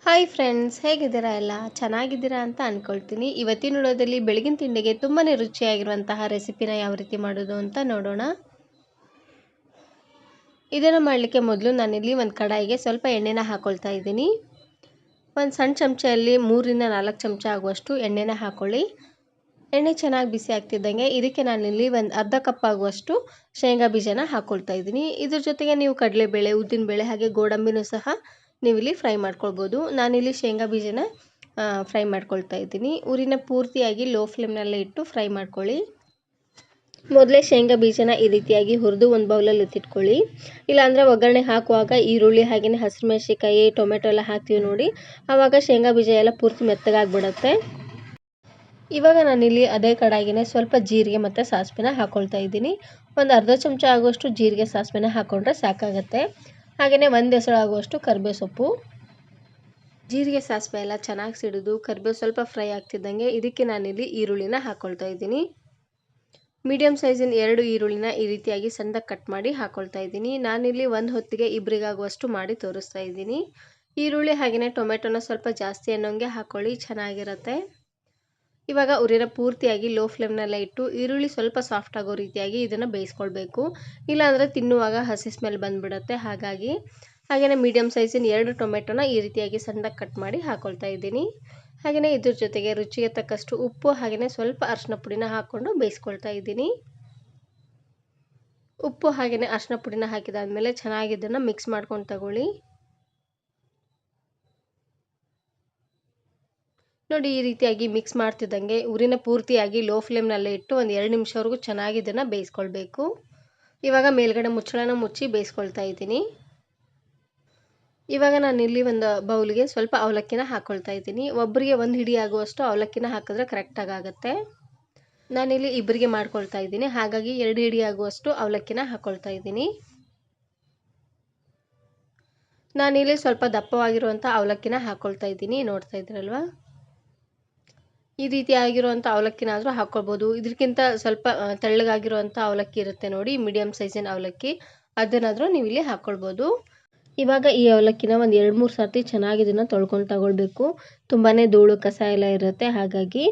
Hi friends, ಹೇಗಿದ್ದೀರಾ? ಎಲ್ಲ ಚೆನ್ನಾಗಿದ್ದೀರಾ ಅಂತ ಅಂದ್ಕೊಳ್ತೀನಿ. ಇವತ್ತಿನ ವಿಡಿಯೋದಲ್ಲಿ ಬೆಳಗಿನ ತಿಂಡಿಗೆ ತುಂಬಾ ರುಚಿಯಾಗಿರುವಂತಹ ರೆಸಿಪಿನ ಯಾವ ರೀತಿ ಮಾಡೋದು ಅಂತ ನೋಡೋಣ. ಇದನ್ನು ಮಾಡಲಿಕ್ಕೆ ಮೊದಲು ನಾನಿಲ್ಲಿ ಒಂದು ಕಡಾಯಿಗೆ ಸ್ವಲ್ಪ ಎಣ್ಣೆನ ಹಾಕ್ಕೊಳ್ತಾ ಇದ್ದೀನಿ. ಒಂದು ಸಣ್ಣ ಚಮಚದಲ್ಲಿ 3 ರಿಂದ 4 ಚಮಚ ಆಗುವಷ್ಟು ಎಣ್ಣೆನ ಹಾಕ್ಕೊಳ್ಳಿ. ಎಣ್ಣೆ ಚೆನ್ನಾಗಿ ಬಿಸಿ ಆಗ್ತಿದ್ದಂಗೆ ಇದಕ್ಕೆ ನಾನಿಲ್ಲಿ ಒಂದು ಅರ್ಧ ಕಪ್ ಆಗುವಷ್ಟು ಶೇಂಗಾ ಬೀಜನ ಹಾಕ್ಕೊಳ್ತಾ ಇದ್ದೀನಿ. ಇದ್ರ ಜೊತೆಗೆ ನೀವು ಕಡಲೆಬೇಳೆ, ಉದ್ದಿನಬೇಳೆ ಹಾಗೆ ಗೋಡಂಬಿನೂ ಸಹ ನೀವಿಲ್ಲಿ ಫ್ರೈ ಮಾಡ್ಕೊಳ್ಬೋದು. ನಾನಿಲ್ಲಿ ಶೇಂಗಾ ಬೀಜನ ಫ್ರೈ ಮಾಡ್ಕೊಳ್ತಾ ಇದ್ದೀನಿ. ಉರಿನ ಪೂರ್ತಿಯಾಗಿ ಲೋ ಫ್ಲೇಮ್ನಲ್ಲೇ ಇಟ್ಟು ಫ್ರೈ ಮಾಡ್ಕೊಳ್ಳಿ. ಮೊದಲೇ ಶೇಂಗಾ ಬೀಜನ ಈ ರೀತಿಯಾಗಿ ಹುರಿದು ಒಂದು ಬೌಲಲ್ಲಿ ಎತ್ತಿಟ್ಕೊಳ್ಳಿ. ಇಲ್ಲಾಂದರೆ ಒಗ್ಗರಣೆ ಹಾಕುವಾಗ ಈರುಳ್ಳಿ ಹಾಗೆಯೇ ಹಸಿಮೆಣಸಿನಕಾಯಿ, ಟೊಮೆಟೊ ಎಲ್ಲ ಹಾಕ್ತೀವಿ ನೋಡಿ, ಆವಾಗ ಶೇಂಗಾ ಬೀಜ ಎಲ್ಲ ಪೂರ್ತಿ ಮೆತ್ತಗಾಗ್ಬಿಡುತ್ತೆ. ಇವಾಗ ನಾನಿಲ್ಲಿ ಅದೇ ಕಡಾಯಿಗೆ ಸ್ವಲ್ಪ ಜೀರಿಗೆ ಮತ್ತು ಸಾಸಿವೆನ ಹಾಕ್ಕೊಳ್ತಾ ಇದ್ದೀನಿ. ಒಂದು ಅರ್ಧ ಚಮಚ ಆಗುವಷ್ಟು ಜೀರಿಗೆ ಸಾಸಿವೆನ ಹಾಕ್ಕೊಂಡ್ರೆ ಸಾಕಾಗುತ್ತೆ. ಹಾಗೆಯೇ ಒಂದು ಎಸಳು ಆಗುವಷ್ಟು ಕರಿಬೇವು ಸೊಪ್ಪು. ಜೀರಿಗೆ ಸಾಸಿವೆ ಎಲ್ಲ ಚೆನ್ನಾಗಿ ಸಿಡಿದು ಕರಿಬೇವು ಸ್ವಲ್ಪ ಫ್ರೈ ಆಗ್ತಿದ್ದಂಗೆ ಇದಕ್ಕೆ ನಾನಿಲ್ಲಿ ಈರುಳ್ಳಿನ ಹಾಕ್ಕೊಳ್ತಾ ಇದ್ದೀನಿ. ಮೀಡಿಯಮ್ ಸೈಜಿನ 2 ಈರುಳ್ಳಿನ ಈ ರೀತಿಯಾಗಿ ಸಣ್ಣದಾಗಿ ಕಟ್ ಮಾಡಿ ಹಾಕ್ಕೊಳ್ತಾ ಇದ್ದೀನಿ. ನಾನಿಲ್ಲಿ ಒಂದು ಹೊತ್ತಿಗೆ ಇಬ್ಬರಿಗಾಗುವಷ್ಟು ಮಾಡಿ ತೋರಿಸ್ತಾ ಇದ್ದೀನಿ. ಈರುಳ್ಳಿ ಹಾಗೆಯೇ ಟೊಮೆಟೊನ ಸ್ವಲ್ಪ ಜಾಸ್ತಿ ಅನ್ನೋಂಗೆ ಹಾಕ್ಕೊಳ್ಳಿ, ಚೆನ್ನಾಗಿರುತ್ತೆ. ಇವಾಗ ಉರಿನ ಪೂರ್ತಿಯಾಗಿ ಲೋ ಫ್ಲೇಮ್ನಲ್ಲೇ ಇಟ್ಟು ಈರುಳ್ಳಿ ಸ್ವಲ್ಪ ಸಾಫ್ಟ್ ಆಗೋ ರೀತಿಯಾಗಿ ಇದನ್ನು ಬೇಯಿಸ್ಕೊಳ್ಬೇಕು. ಇಲ್ಲಾಂದರೆ ತಿನ್ನುವಾಗ ಹಸಿ ಸ್ಮೆಲ್ ಬಂದುಬಿಡುತ್ತೆ. ಹಾಗೆಯೇ ಮೀಡಿಯಮ್ ಸೈಜಿನ 2 ಟೊಮೆಟೊನ ಈ ರೀತಿಯಾಗಿ ಸಣ್ಣದಾಗಿ ಕಟ್ ಮಾಡಿ ಹಾಕ್ಕೊಳ್ತಾ ಇದ್ದೀನಿ. ಹಾಗೆಯೇ ಇದ್ರ ಜೊತೆಗೆ ರುಚಿಗೆ ತಕ್ಕಷ್ಟು ಉಪ್ಪು ಹಾಗೆಯೇ ಸ್ವಲ್ಪ ಅರಿಶಿನ ಪುಡಿನ ಹಾಕ್ಕೊಂಡು ಬೇಯಿಸ್ಕೊಳ್ತಾ ಇದ್ದೀನಿ. ಉಪ್ಪು ಹಾಗೆಯೇ ಅರಿಶಿನ ಪುಡಿನ ಹಾಕಿದಾದ್ಮೇಲೆ ಚೆನ್ನಾಗಿ ಇದನ್ನು ಮಿಕ್ಸ್ ಮಾಡ್ಕೊಂಡು ತಗೊಳ್ಳಿ. ನೋಡಿ, ಈ ರೀತಿಯಾಗಿ ಮಿಕ್ಸ್ ಮಾಡ್ತಿದ್ದಂಗೆ ಉರಿನ ಪೂರ್ತಿಯಾಗಿ ಲೋ ಫ್ಲೇಮ್ನಲ್ಲೇ ಇಟ್ಟು ಒಂದು 2 ನಿಮಿಷವರೆಗೂ ಚೆನ್ನಾಗಿ ಇದನ್ನು ಬೇಯಿಸ್ಕೊಳ್ಬೇಕು. ಇವಾಗ ಮೇಲ್ಗಡೆ ಮುಚ್ಚಳನ ಮುಚ್ಚಿ ಬೇಯಿಸ್ಕೊಳ್ತಾ ಇದ್ದೀನಿ. ಇವಾಗ ನಾನಿಲ್ಲಿ ಒಂದು ಬೌಲ್ಗೆ ಸ್ವಲ್ಪ ಅವಲಕ್ಕಿನ ಹಾಕ್ಕೊಳ್ತಾ ಇದ್ದೀನಿ. ಒಬ್ಬರಿಗೆ 1 ಹಿಡಿ ಆಗುವಷ್ಟು ಅವಲಕ್ಕಿನ ಹಾಕಿದ್ರೆ ಕರೆಕ್ಟಾಗಿ ಆಗುತ್ತೆ. ನಾನಿಲ್ಲಿ ಇಬ್ಬರಿಗೆ ಮಾಡ್ಕೊಳ್ತಾ ಇದ್ದೀನಿ, ಹಾಗಾಗಿ 2 ಹಿಡಿ ಆಗುವಷ್ಟು ಅವಲಕ್ಕಿನ ಹಾಕ್ಕೊಳ್ತಾ ಇದ್ದೀನಿ. ನಾನಿಲ್ಲಿ ಸ್ವಲ್ಪ ದಪ್ಪವಾಗಿರುವಂಥ ಅವಲಕ್ಕಿನ ಹಾಕ್ಕೊಳ್ತಾ ಇದ್ದೀನಿ, ನೋಡ್ತಾ ಇದ್ದೀರಲ್ವ. ಈ ರೀತಿ ಆಗಿರುವಂಥ ಅವಲಕ್ಕಿನಾದರೂ ಹಾಕ್ಕೊಳ್ಬೋದು. ಇದಕ್ಕಿಂತ ಸ್ವಲ್ಪ ತೆಳ್ಳಗಾಗಿರುವಂಥ ಅವಲಕ್ಕಿ ಇರುತ್ತೆ ನೋಡಿ, ಮೀಡಿಯಮ್ ಸೈಜಿನ ಅವಲಕ್ಕಿ, ಅದನ್ನಾದರೂ ನೀವು ಇಲ್ಲಿ ಹಾಕ್ಕೊಳ್ಬೋದು. ಇವಾಗ ಈ ಅವಲಕ್ಕಿನ ಒಂದು 2-3 ಸರ್ತಿ ಚೆನ್ನಾಗಿ ಇದನ್ನು ತೊಳ್ಕೊಂಡು ತಗೊಳ್ಬೇಕು. ತುಂಬಾ ಧೂಳು ಕಸ ಎಲ್ಲ ಇರುತ್ತೆ. ಹಾಗಾಗಿ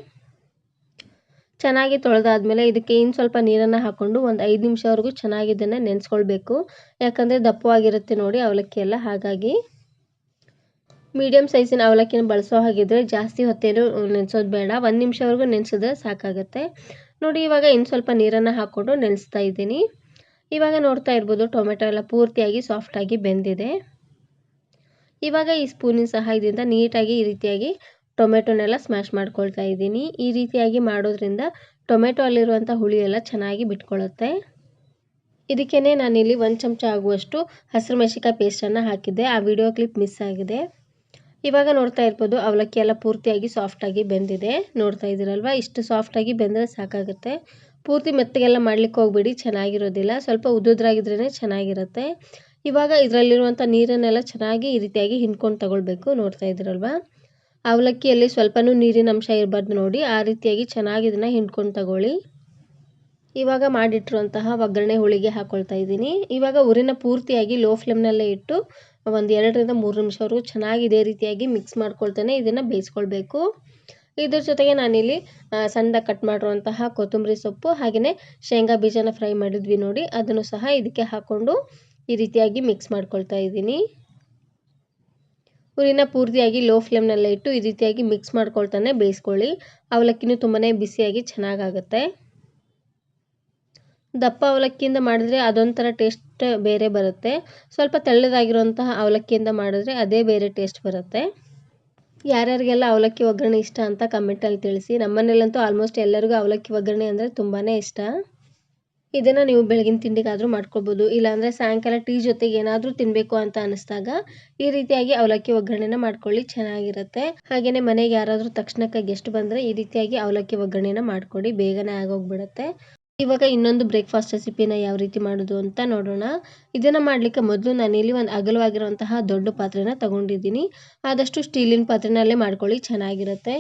ಚೆನ್ನಾಗಿ ತೊಳೆದಾದ್ಮೇಲೆ ಇದಕ್ಕೆ ಇನ್ನು ಸ್ವಲ್ಪ ನೀರನ್ನು ಹಾಕ್ಕೊಂಡು ಒಂದು 5 ನಿಮಿಷವರೆಗೂ ಚೆನ್ನಾಗಿ ಇದನ್ನು ನೆನೆಸ್ಕೊಳ್ಬೇಕು. ಯಾಕಂದರೆ ದಪ್ಪವಾಗಿರುತ್ತೆ ನೋಡಿ ಅವಲಕ್ಕಿ ಎಲ್ಲ. ಹಾಗಾಗಿ ಮೀಡಿಯಮ್ ಸೈಜಿನ ಅವಲಕ್ಕಿನ ಬಳಸೋ ಹಾಗಿದ್ರೆ ಜಾಸ್ತಿ ಹೊತ್ತೇನು ನೆನೆಸೋದು ಬೇಡ, 1 ನಿಮಿಷವರೆಗೂ ನೆನೆಸಿದ್ರೆ ಸಾಕಾಗುತ್ತೆ ನೋಡಿ. ಇವಾಗ ಇನ್ನು ಸ್ವಲ್ಪ ನೀರನ್ನು ಹಾಕ್ಕೊಂಡು ನೆನೆಸ್ತಾ ಇದ್ದೀನಿ. ಇವಾಗ ನೋಡ್ತಾ ಇರ್ಬೋದು ಟೊಮೆಟೊ ಎಲ್ಲ ಪೂರ್ತಿಯಾಗಿ ಸಾಫ್ಟಾಗಿ ಬೆಂದಿದೆ. ಇವಾಗ ಈ ಸ್ಪೂನಿನ ಸಹಾಯದಿಂದ ನೀಟಾಗಿ ಈ ರೀತಿಯಾಗಿ ಟೊಮೆಟೊನೆಲ್ಲ ಸ್ಮ್ಯಾಶ್ ಮಾಡ್ಕೊಳ್ತಾ ಇದ್ದೀನಿ. ಈ ರೀತಿಯಾಗಿ ಮಾಡೋದ್ರಿಂದ ಟೊಮೆಟೊ ಅಲ್ಲಿರುವಂಥ ಹುಳಿ ಎಲ್ಲ ಚೆನ್ನಾಗಿ ಬಿಟ್ಕೊಳ್ಳುತ್ತೆ. ಇದಕ್ಕೇ ನಾನಿಲ್ಲಿ 1 ಚಮಚ ಆಗುವಷ್ಟು ಹಸಿರು ಮೆಣಸಿನಕಾಯಿ ಪೇಸ್ಟನ್ನು ಹಾಕಿದ್ದೆ, ಆ ವಿಡಿಯೋ ಕ್ಲಿಪ್ ಮಿಸ್ ಆಗಿದೆ. ಇವಾಗ ನೋಡ್ತಾ ಇರ್ಬೋದು ಅವಲಕ್ಕಿ ಎಲ್ಲ ಪೂರ್ತಿಯಾಗಿ ಸಾಫ್ಟಾಗಿ ಬೆಂದಿದೆ, ನೋಡ್ತಾ ಇದ್ದೀರಲ್ವ. ಇಷ್ಟು ಸಾಫ್ಟಾಗಿ ಬೆಂದರೆ ಸಾಕಾಗುತ್ತೆ. ಪೂರ್ತಿ ಮೆತ್ತಗೆಲ್ಲ ಮಾಡಲಿಕ್ಕೆ ಹೋಗ್ಬೇಡಿ, ಚೆನ್ನಾಗಿರೋದಿಲ್ಲ. ಸ್ವಲ್ಪ ಉದ್ದುದ್ರಾಗಿದ್ರೇ ಚೆನ್ನಾಗಿರುತ್ತೆ. ಇವಾಗ ಇದರಲ್ಲಿರುವಂಥ ನೀರನ್ನೆಲ್ಲ ಚೆನ್ನಾಗಿ ಈ ರೀತಿಯಾಗಿ ಹಿಂಡ್ಕೊಂಡು ತಗೊಳ್ಬೇಕು, ನೋಡ್ತಾ ಇದ್ದೀರಲ್ವ. ಅವಲಕ್ಕಿಯಲ್ಲಿ ಸ್ವಲ್ಪನೂ ನೀರಿನ ಅಂಶ ಇರಬಾರ್ದು ನೋಡಿ, ಆ ರೀತಿಯಾಗಿ ಚೆನ್ನಾಗಿ ಇದನ್ನು ಹಿಂಡ್ಕೊಂಡು ತಗೊಳ್ಳಿ. ಇವಾಗ ಮಾಡಿಟ್ಟಿರುವಂತಹ ಒಗ್ಗರಣೆ ಹುಳಿಗೆ ಹಾಕ್ಕೊಳ್ತಾ ಇದ್ದೀನಿ. ಇವಾಗ ಉರಿನ ಪೂರ್ತಿಯಾಗಿ ಲೋ ಫ್ಲೇಮ್ನಲ್ಲೇ ಇಟ್ಟು ಒಂದು 2 ರಿಂದ 3 ನಿಮಿಷವರೆಗೂ ಚೆನ್ನಾಗಿ ಇದೇ ರೀತಿಯಾಗಿ ಮಿಕ್ಸ್ ಮಾಡ್ಕೊಳ್ತಾನೆ ಇದನ್ನು ಬೇಯಿಸ್ಕೊಳ್ಬೇಕು. ಇದ್ರ ಜೊತೆಗೆ ನಾನಿಲ್ಲಿ ಸಣ್ಣದಾಗಿ ಕಟ್ ಮಾಡಿರುವಂತಹ ಕೊತ್ತಂಬರಿ ಸೊಪ್ಪು ಹಾಗೆಯೇ ಶೇಂಗಾ ಬೀಜನ ಫ್ರೈ ಮಾಡಿದ್ವಿ ನೋಡಿ, ಅದನ್ನು ಸಹ ಇದಕ್ಕೆ ಹಾಕ್ಕೊಂಡು ಈ ರೀತಿಯಾಗಿ ಮಿಕ್ಸ್ ಮಾಡ್ಕೊಳ್ತಾ ಇದ್ದೀನಿ. ಉರಿನ ಪೂರ್ತಿಯಾಗಿ ಲೋ ಫ್ಲೇಮ್ನಲ್ಲೇ ಇಟ್ಟು ಈ ರೀತಿಯಾಗಿ ಮಿಕ್ಸ್ ಮಾಡ್ಕೊಳ್ತಾನೆ ಬೇಯಿಸ್ಕೊಳ್ಳಿ. ಅವಲಕ್ಕಿನೂ ತುಂಬಾ ಬಿಸಿಯಾಗಿ ಚೆನ್ನಾಗಾಗುತ್ತೆ. ದಪ್ಪ ಅವಲಕ್ಕಿಯಿಂದ ಮಾಡಿದ್ರೆ ಅದೊಂಥರ ಟೇಸ್ಟ್ ಬೇರೆ ಬರುತ್ತೆ. ಸ್ವಲ್ಪ ತೆಳ್ಳದಾಗಿರುವಂತಹ ಅವಲಕ್ಕಿಯಿಂದ ಮಾಡಿದ್ರೆ ಅದೇ ಬೇರೆ ಟೇಸ್ಟ್ ಬರುತ್ತೆ. ಯಾರ್ಯಾರಿಗೆಲ್ಲ ಅವಲಕ್ಕಿ ಒಗ್ಗರಣೆ ಇಷ್ಟ ಅಂತ ಕಮೆಂಟಲ್ಲಿ ತಿಳಿಸಿ. ನಮ್ಮನೇಲಂತೂ ಆಲ್ಮೋಸ್ಟ್ ಎಲ್ಲರಿಗೂ ಅವಲಕ್ಕಿ ಒಗ್ಗರಣೆ ಅಂದರೆ ತುಂಬಾ ಇಷ್ಟ. ಇದನ್ನು ನೀವು ಬೆಳಗಿನ ತಿಂಡಿಗಾದರೂ ಮಾಡ್ಕೊಳ್ಬೋದು, ಇಲ್ಲಾಂದರೆ ಸಾಯಂಕಾಲ ಟೀ ಜೊತೆಗೆ ಏನಾದರೂ ತಿನ್ನಬೇಕು ಅಂತ ಅನ್ನಿಸ್ದಾಗ ಈ ರೀತಿಯಾಗಿ ಅವಲಕ್ಕಿ ಒಗ್ಗರಣೆನ ಮಾಡ್ಕೊಳ್ಳಿ, ಚೆನ್ನಾಗಿರುತ್ತೆ. ಹಾಗೆಯೇ ಮನೆಗೆ ಯಾರಾದರೂ ತಕ್ಷಣಕ್ಕೆ ಗೆಸ್ಟ್ ಬಂದರೆ ಈ ರೀತಿಯಾಗಿ ಅವಲಕ್ಕಿ ಒಗ್ಗರಣೆನ ಮಾಡಿಕೊಡಿ, ಬೇಗನೆ ಆಗೋಗ್ಬಿಡುತ್ತೆ. ಇವಾಗ ಇನ್ನೊಂದು ಬ್ರೇಕ್ಫಾಸ್ಟ್ ರೆಸಿಪಿನ ಯಾವ ರೀತಿ ಮಾಡೋದು ಅಂತ ನೋಡೋಣ. ಇದನ್ನು ಮಾಡಲಿಕ್ಕೆ ಮೊದಲು ನಾನಿಲ್ಲಿ ಒಂದು ಅಗಲವಾಗಿರುವಂತಹ ದೊಡ್ಡ ಪಾತ್ರೆನ ತಗೊಂಡಿದ್ದೀನಿ. ಆದಷ್ಟು ಸ್ಟೀಲಿನ ಪಾತ್ರೆನಲ್ಲೇ ಮಾಡ್ಕೊಳ್ಳಿ, ಚೆನ್ನಾಗಿರುತ್ತೆ.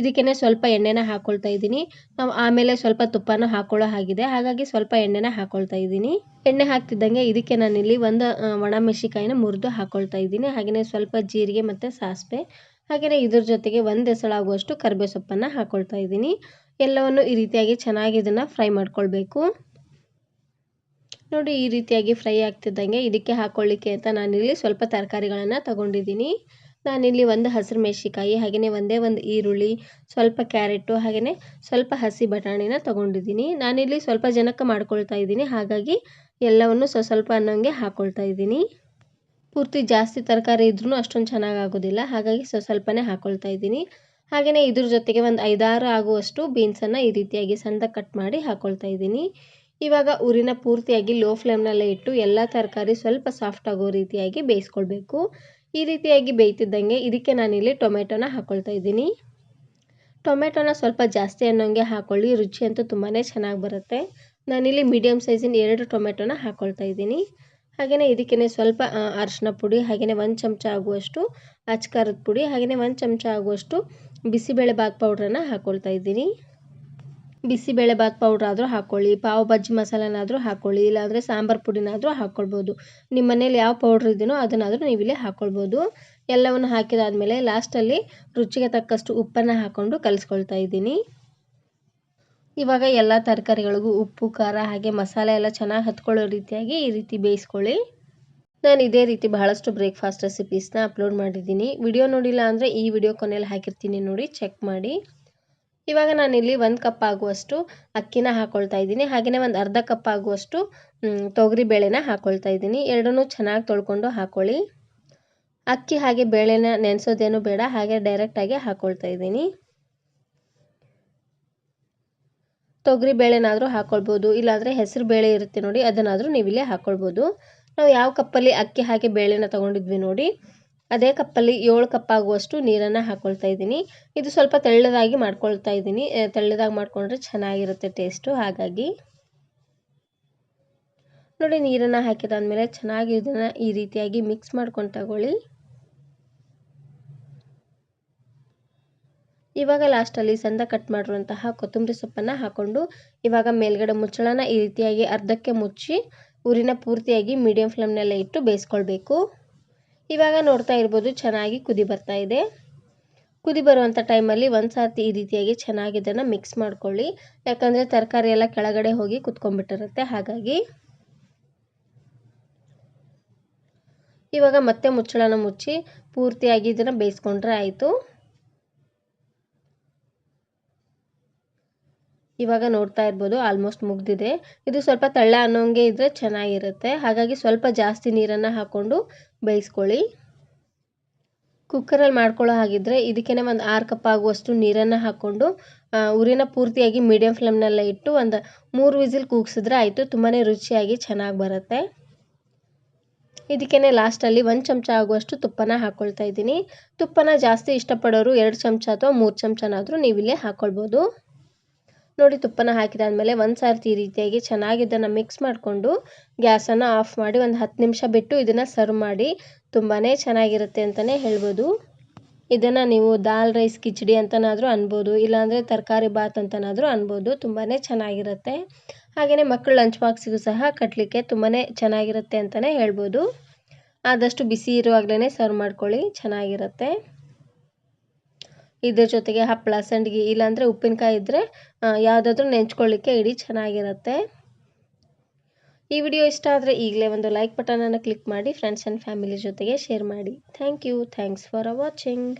ಇದಕ್ಕೇ ಸ್ವಲ್ಪ ಎಣ್ಣೆನ ಹಾಕ್ಕೊಳ್ತಾ ಇದ್ದೀನಿ. ನಾವು ಆಮೇಲೆ ಸ್ವಲ್ಪ ತುಪ್ಪನ ಹಾಕ್ಕೊಳ್ಳೋ ಹಾಗಿದೆ, ಹಾಗಾಗಿ ಸ್ವಲ್ಪ ಎಣ್ಣೆನ ಹಾಕ್ಕೊಳ್ತಾ ಇದ್ದೀನಿ. ಎಣ್ಣೆ ಹಾಕ್ತಿದ್ದಂಗೆ ಇದಕ್ಕೆ ನಾನಿಲ್ಲಿ ಒಂದು ಒಣಮೆಣಸಿಕಾಯಿನ ಮುರಿದು ಹಾಕ್ಕೊಳ್ತಾ ಇದ್ದೀನಿ. ಹಾಗೆಯೇ ಸ್ವಲ್ಪ ಜೀರಿಗೆ ಮತ್ತು ಸಾಸಿವೆ, ಹಾಗೆಯೇ ಇದ್ರ ಜೊತೆಗೆ ಒಂದು ಎಸಳಾಗುವಷ್ಟು ಕರಿಬೇವು ಸೊಪ್ಪನ್ನು ಹಾಕ್ಕೊಳ್ತಾ ಇದ್ದೀನಿ. ಎಲ್ಲವನ್ನು ಈ ರೀತಿಯಾಗಿ ಚೆನ್ನಾಗಿ ಇದನ್ನು ಫ್ರೈ ಮಾಡ್ಕೊಳ್ಬೇಕು. ನೋಡಿ, ಈ ರೀತಿಯಾಗಿ ಫ್ರೈ ಆಗ್ತಿದ್ದಂಗೆ ಇದಕ್ಕೆ ಹಾಕ್ಕೊಳ್ಳಿಕ್ಕೆ ಅಂತ ನಾನಿಲ್ಲಿ ಸ್ವಲ್ಪ ತರಕಾರಿಗಳನ್ನು ತಗೊಂಡಿದ್ದೀನಿ. ನಾನಿಲ್ಲಿ ಒಂದು ಹಸಿರು ಮೆಣಸಿಕಾಯಿ, ಹಾಗೆಯೇ ಒಂದೇ ಒಂದು ಈರುಳ್ಳಿ, ಸ್ವಲ್ಪ ಕ್ಯಾರೆಟು, ಹಾಗೆಯೇ ಸ್ವಲ್ಪ ಹಸಿ ಬಟಾಣಿನ ತಗೊಂಡಿದ್ದೀನಿ. ನಾನಿಲ್ಲಿ ಸ್ವಲ್ಪ ಜನಕ್ಕೆ ಮಾಡ್ಕೊಳ್ತಾ ಇದ್ದೀನಿ, ಹಾಗಾಗಿ ಎಲ್ಲವನ್ನು ಸ್ವಲ್ಪ ಅನ್ನೋಂಗೆ ಹಾಕ್ಕೊಳ್ತಾ ಇದ್ದೀನಿ. ಪೂರ್ತಿ ಜಾಸ್ತಿ ತರಕಾರಿ ಇದ್ರೂ ಅಷ್ಟೊಂದು ಚೆನ್ನಾಗಿ ಆಗೋದಿಲ್ಲ, ಹಾಗಾಗಿ ಸ್ವಲ್ಪನೇ ಹಾಕ್ಕೊಳ್ತಾ ಇದ್ದೀನಿ. ಹಾಗೆಯೇ ಇದ್ರ ಜೊತೆಗೆ ಒಂದು 5-6 ಆಗುವಷ್ಟು ಬೀನ್ಸನ್ನು ಈ ರೀತಿಯಾಗಿ ಸಣ್ಣದಾಗಿ ಕಟ್ ಮಾಡಿ ಹಾಕ್ಕೊಳ್ತಾ ಇದ್ದೀನಿ. ಇವಾಗ ಉರಿನ ಪೂರ್ತಿಯಾಗಿ ಲೋ ಫ್ಲೇಮ್ನಲ್ಲೇ ಇಟ್ಟು ಎಲ್ಲ ತರಕಾರಿ ಸ್ವಲ್ಪ ಸಾಫ್ಟ್ ಆಗೋ ರೀತಿಯಾಗಿ ಬೇಯಿಸ್ಕೊಳ್ಬೇಕು. ಈ ರೀತಿಯಾಗಿ ಬೇಯ್ತಿದ್ದಂಗೆ ಇದಕ್ಕೆ ನಾನಿಲ್ಲಿ ಟೊಮೆಟೊನ ಹಾಕ್ಕೊಳ್ತಾ ಇದ್ದೀನಿ. ಟೊಮೆಟೊನ ಸ್ವಲ್ಪ ಜಾಸ್ತಿ ಅನ್ನೋಂಗೆ ಹಾಕ್ಕೊಳ್ಳಿ, ರುಚಿ ಅಂತೂ ತುಂಬಾ ಚೆನ್ನಾಗಿ ಬರುತ್ತೆ. ನಾನಿಲ್ಲಿ ಮೀಡಿಯಮ್ ಸೈಜಿನ 2 ಟೊಮೆಟೊನ ಹಾಕ್ಕೊಳ್ತಾ ಇದ್ದೀನಿ. ಹಾಗೆಯೇ ಇದಕ್ಕೇ ಸ್ವಲ್ಪ ಅರಿಶಿನ ಪುಡಿ, ಹಾಗೆಯೇ 1 ಚಮಚ ಆಗುವಷ್ಟು ಅಚ್ಕಾರದ ಪುಡಿ, ಹಾಗೆಯೇ 1 ಚಮಚ ಆಗುವಷ್ಟು ಬಿಸಿಬೇಳೆಬಾತ್ ಪೌಡ್ರನ್ನು ಹಾಕ್ಕೊಳ್ತಾ ಇದ್ದೀನಿ. ಬಿಸಿಬೇಳೆಬಾತ್ ಪೌಡ್ರ್ ಆದರೂ ಹಾಕ್ಕೊಳ್ಳಿ, ಪಾವ್ ಭಾಜಿ ಮಸಾಲನಾದರೂ ಹಾಕ್ಕೊಳ್ಳಿ, ಇಲ್ಲಾಂದರೆ ಸಾಂಬಾರು ಪುಡಿನಾದರೂ ಹಾಕ್ಕೊಳ್ಬೋದು. ನಿಮ್ಮ ಮನೇಲಿ ಯಾವ ಪೌಡ್ರ್ ಇದೆಯೋ ಅದನ್ನಾದರೂ ನೀವಿಲ್ಲಿ ಹಾಕ್ಕೊಳ್ಬೋದು. ಎಲ್ಲವನ್ನು ಹಾಕಿದಾದಮೇಲೆ ಲಾಸ್ಟಲ್ಲಿ ರುಚಿಗೆ ತಕ್ಕಷ್ಟು ಉಪ್ಪನ್ನು ಹಾಕ್ಕೊಂಡು ಕಲಿಸ್ಕೊಳ್ತಾ ಇದ್ದೀನಿ. ಇವಾಗ ಎಲ್ಲ ತರಕಾರಿಗಳಿಗೂ ಉಪ್ಪು, ಖಾರ ಹಾಗೆ ಮಸಾಲೆ ಎಲ್ಲ ಚೆನ್ನಾಗಿ ಹತ್ಕೊಳ್ಳೋ ರೀತಿಯಾಗಿ ಈ ರೀತಿ ಬೇಯಿಸ್ಕೊಳ್ಳಿ. ನಾನು ಇದೇ ರೀತಿ ಬಹಳಷ್ಟು ಬ್ರೇಕ್ಫಾಸ್ಟ್ ರೆಸಿಪೀಸ್ನ ಅಪ್ಲೋಡ್ ಮಾಡಿದ್ದೀನಿ. ವಿಡಿಯೋ ನೋಡಿಲ್ಲ ಅಂದರೆ ಈ ವಿಡಿಯೋ ಕೊನೆಯಲ್ಲಿ ಹಾಕಿರ್ತೀನಿ, ನೋಡಿ ಚೆಕ್ ಮಾಡಿ. ಇವಾಗ ನಾನಿಲ್ಲಿ 1 ಕಪ್ ಆಗುವಷ್ಟು ಅಕ್ಕಿನ ಹಾಕ್ಕೊಳ್ತಾ ಇದ್ದೀನಿ. ಹಾಗೆಯೇ ಒಂದು ಅರ್ಧ ಕಪ್ ಆಗುವಷ್ಟು ತೊಗರಿ ಬೇಳೆನ ಹಾಕ್ಕೊಳ್ತಾ ಇದ್ದೀನಿ. ಎರಡನ್ನೂ ಚೆನ್ನಾಗಿ ತೊಳ್ಕೊಂಡು ಹಾಕ್ಕೊಳ್ಳಿ. ಅಕ್ಕಿ ಹಾಗೆ ಬೇಳೆನ ನೆನೆಸೋದೇನು ಬೇಡ, ಹಾಗೆ ಡೈರೆಕ್ಟಾಗಿ ಹಾಕ್ಕೊಳ್ತಾ ಇದ್ದೀನಿ. ತೊಗರಿ ಬೇಳೆನಾದರೂ ಹಾಕ್ಕೊಳ್ಬೋದು, ಇಲ್ಲಾಂದರೆ ಹೆಸರು ಬೇಳೆ ಇರುತ್ತೆ ನೋಡಿ, ಅದನ್ನಾದರೂ ನೀವಿಲ್ಲಿ ಹಾಕ್ಕೊಳ್ಬೋದು. ನಾವು ಯಾವ ಕಪ್ಪಲ್ಲಿ ಅಕ್ಕಿ ಹಾಗೆ ಬೇಳೆನ ತೊಗೊಂಡಿದ್ವಿ ನೋಡಿ, ಅದೇ ಕಪ್ಪಲ್ಲಿ 7 ಕಪ್ ಆಗುವಷ್ಟು ನೀರನ್ನು ಹಾಕ್ಕೊಳ್ತಾ ಇದ್ದೀನಿ. ಇದು ಸ್ವಲ್ಪ ತೆಳ್ಳದಾಗಿ ಮಾಡ್ಕೊಳ್ತಾ ಇದ್ದೀನಿ, ತೆಳ್ಳದಾಗಿ ಮಾಡಿಕೊಂಡ್ರೆ ಚೆನ್ನಾಗಿರುತ್ತೆ ಟೇಸ್ಟು. ಹಾಗಾಗಿ ನೋಡಿ, ನೀರನ್ನು ಹಾಕಿದಾದ್ಮೇಲೆ ಚೆನ್ನಾಗಿ ಇದನ್ನು ಈ ರೀತಿಯಾಗಿ ಮಿಕ್ಸ್ ಮಾಡ್ಕೊಂಡು ತಗೊಳ್ಳಿ. ಇವಾಗ ಲಾಸ್ಟಲ್ಲಿ ಸಣ್ಣದಾಗಿ ಕಟ್ ಮಾಡಿರುವಂತಹ ಕೊತ್ತಂಬರಿ ಸೊಪ್ಪನ್ನು ಹಾಕ್ಕೊಂಡು ಇವಾಗ ಮೇಲ್ಗಡೆ ಮುಚ್ಚಳನ ಈ ರೀತಿಯಾಗಿ ಅರ್ಧಕ್ಕೆ ಮುಚ್ಚಿ ಉರಿನ ಪೂರ್ತಿಯಾಗಿ ಮೀಡಿಯಂ ಫ್ಲೇಮ್ನಲ್ಲೇ ಇಟ್ಟು ಬೇಯಿಸ್ಕೊಳ್ಬೇಕು. ಇವಾಗ ನೋಡ್ತಾ ಇರ್ಬೋದು, ಚೆನ್ನಾಗಿ ಕುದಿ ಬರ್ತಾ ಇದೆ. ಕುದಿ ಬರುವಂಥ ಟೈಮಲ್ಲಿ ಒಂದು ಸರ್ತಿ ಈ ರೀತಿಯಾಗಿ ಚೆನ್ನಾಗಿ ಇದನ್ನು ಮಿಕ್ಸ್ ಮಾಡ್ಕೊಳ್ಳಿ, ಯಾಕಂದರೆ ತರಕಾರಿ ಎಲ್ಲ ಕೆಳಗಡೆ ಹೋಗಿ ಕುತ್ಕೊಂಡ್ಬಿಟ್ಟಿರುತ್ತೆ. ಹಾಗಾಗಿ ಇವಾಗ ಮತ್ತೆ ಮುಚ್ಚಳನ ಮುಚ್ಚಿ ಪೂರ್ತಿಯಾಗಿ ಇದನ್ನು ಬೇಯಿಸ್ಕೊಂಡ್ರೆ ಆಯಿತು. ಇವಾಗ ನೋಡ್ತಾ ಇರ್ಬೋದು, ಆಲ್ಮೋಸ್ಟ್ ಮುಗ್ದಿದೆ. ಇದು ಸ್ವಲ್ಪ ತೆಳ್ಳ ಅನ್ನೋಂಗೆ ಇದ್ದರೆ ಚೆನ್ನಾಗಿರುತ್ತೆ, ಹಾಗಾಗಿ ಸ್ವಲ್ಪ ಜಾಸ್ತಿ ನೀರನ್ನು ಹಾಕ್ಕೊಂಡು ಬೇಯಿಸ್ಕೊಳ್ಳಿ. ಕುಕ್ಕರಲ್ಲಿ ಮಾಡ್ಕೊಳ್ಳೋ ಹಾಗಿದ್ರೆ ಇದಕ್ಕೇ ಒಂದು 6 ಕಪ್ ಆಗುವಷ್ಟು ನೀರನ್ನು ಹಾಕ್ಕೊಂಡು ಉರಿನ ಪೂರ್ತಿಯಾಗಿ ಮೀಡಿಯಂ ಫ್ಲೇಮ್ನಲ್ಲೇ ಇಟ್ಟು ಒಂದು 3 ವಿಸಿಲ್ ಕೂಗಿಸಿದ್ರೆ ಆಯಿತು. ತುಂಬಾ ರುಚಿಯಾಗಿ ಚೆನ್ನಾಗಿ ಬರುತ್ತೆ. ಇದಕ್ಕೇ ಲಾಸ್ಟಲ್ಲಿ 1 ಚಮಚ ಆಗುವಷ್ಟು ತುಪ್ಪನ ಹಾಕ್ಕೊಳ್ತಾ ಇದ್ದೀನಿ. ತುಪ್ಪನ ಜಾಸ್ತಿ ಇಷ್ಟಪಡೋರು 2 ಚಮಚ ಅಥವಾ 3 ಚಮಚನಾದರೂ ನೀವಿಲ್ಲೇ ಹಾಕ್ಕೊಳ್ಬೋದು. ನೋಡಿ, ತುಪ್ಪನ ಹಾಕಿದಾದ್ಮೇಲೆ ಒಂದು ಸರ್ತಿ ಈ ರೀತಿಯಾಗಿ ಚೆನ್ನಾಗಿ ಇದನ್ನು ಮಿಕ್ಸ್ ಮಾಡಿಕೊಂಡು ಗ್ಯಾಸನ್ನು ಆಫ್ ಮಾಡಿ ಒಂದು 10 ನಿಮಿಷ ಬಿಟ್ಟು ಇದನ್ನು ಸರ್ವ್ ಮಾಡಿ. ತುಂಬಾ ಚೆನ್ನಾಗಿರುತ್ತೆ ಅಂತಲೇ ಹೇಳ್ಬೋದು. ಇದನ್ನು ನೀವು ದಾಲ್ ರೈಸ್ ಕಿಚಡಿ ಅಂತನಾದರೂ ಅನ್ಬೋದು, ಇಲ್ಲಾಂದರೆ ತರಕಾರಿ ಬಾತ್ ಅಂತನಾದರೂ ಅನ್ಬೋದು. ತುಂಬಾ ಚೆನ್ನಾಗಿರುತ್ತೆ. ಹಾಗೆಯೇ ಮಕ್ಕಳು ಲಂಚ್ ಬಾಕ್ಸಿಗೂ ಸಹ ಕಟ್ಟಲಿಕ್ಕೆ ತುಂಬಾ ಚೆನ್ನಾಗಿರುತ್ತೆ ಅಂತಲೇ ಹೇಳ್ಬೋದು. ಆದಷ್ಟು ಬಿಸಿ ಇರುವಾಗಲೇ ಸರ್ವ್ ಮಾಡ್ಕೊಳ್ಳಿ, ಚೆನ್ನಾಗಿರುತ್ತೆ. ಇದ್ರ ಜೊತೆಗೆ ಹಪ್ಪಳ, ಸಂಡಿಗೆ, ಇಲ್ಲಾಂದರೆ ಉಪ್ಪಿನಕಾಯಿ ಇದ್ದರೆ ಯಾವುದಾದ್ರೂ ನೆಂಚ್ಕೊಳ್ಳಿಕ್ಕೆ ಇಡಿ, ಚೆನ್ನಾಗಿರುತ್ತೆ. ಈ ವಿಡಿಯೋ ಇಷ್ಟ ಆದರೆ ಈಗಲೇ ಒಂದು ಲೈಕ್ ಬಟನನ್ನು ಕ್ಲಿಕ್ ಮಾಡಿ ಫ್ರೆಂಡ್ಸ್ ಆ್ಯಂಡ್ ಫ್ಯಾಮಿಲಿ ಜೊತೆಗೆ ಶೇರ್ ಮಾಡಿ. Thank you. Thanks for watching.